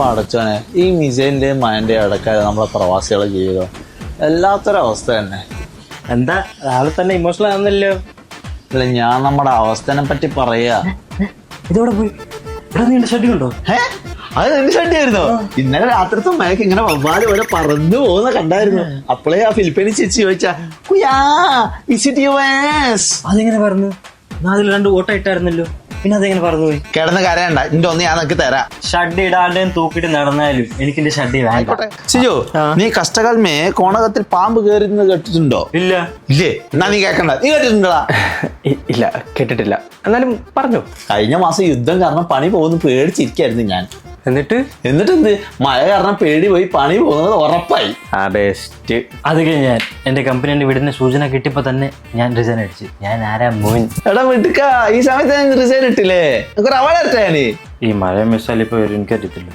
പടച്ചോനെ ഈ മിസൈലിന്റെ മയന്റെ അടക്കാതെ നമ്മളെ പ്രവാസികളെ ജീവിതം എല്ലാത്തൊരവസ്ഥ തന്നെ. എന്താ രാവിലെ തന്നെ ഇമോഷണൽ ആവുന്നല്ലോ? അല്ല, ഞാൻ നമ്മുടെ അവസ്ഥനെ പറ്റി പറയാ. ഇതോടെ പോയി ഇവിടെ നീണ്ട ഷെഡ്യൂൾ ഉണ്ടോ? അത് നിന്റെ ഷട്ടിയായിരുന്നോ? ഇന്നലെ രാത്രിത്തെ മയക്ക് ഇങ്ങനെ വവ്വാല് പോലെ പറന്നു പോകുന്ന കണ്ടായിരുന്നു. അപ്പളേ ആ ഫിലിപ്പീനി ചേച്ചി ചോദിച്ചാ അതെങ്ങനെ പറഞ്ഞു? അതിൽ 2 ഓട്ട ഇട്ടായിരുന്നല്ലോ, പിന്നെ അതെങ്ങനെ പറഞ്ഞുപോയി? കിടന്ന് കരയണ്ട, എന്റെ ഒന്ന് ഞാൻ നിനക്ക് തരാം. ഷഡ്ഡി ഇടാണ്ടേം തൂക്കിട്ട് നടന്നാലും എനിക്ക് എന്റെ ഷഡ്ഡി വേണ്ട. സിജു, നീ കഷ്ടകാലമേ കോണകത്തിൽ പാമ്പ് കയറുന്നത് കേട്ടിട്ടുണ്ടോ? ഇല്ല. ഇല്ലേ? എന്നാ നീ കേക്കണ്ട. നീ കേട്ടിട്ടുണ്ടോ? ഇല്ല, കേട്ടിട്ടില്ല. എന്നാലും പറഞ്ഞു. കഴിഞ്ഞ മാസം യുദ്ധം കാരണം പണി പോകുന്നു പേടിച്ചിരിക്കായിരുന്നു ഞാൻ. എന്നിട്ട് എന്ത് മഴ കാരണം പേടി പോയി പണി പോകുന്നത് ഉറപ്പായി. ബെസ്റ്റ്. അത് കഴിഞ്ഞ് ഞാൻ എന്റെ കമ്പനിയുടെ വീടിന്റെ സൂചന കിട്ടിയപ്പോ തന്നെ ഞാൻ റിസൈൻ അടിച്ചു. ഞാൻ ആരാ മോൻ? എടാ വിട്ടുക്ക, ഈ സമയത്ത് റിസൈൻ ഇട്ടില്ലേ? അവാർഡ് ഇരട്ടാ. ഈ മഴ മിസ്സാൽ ഇപ്പൊ വരും, എനിക്കറിയത്തില്ല.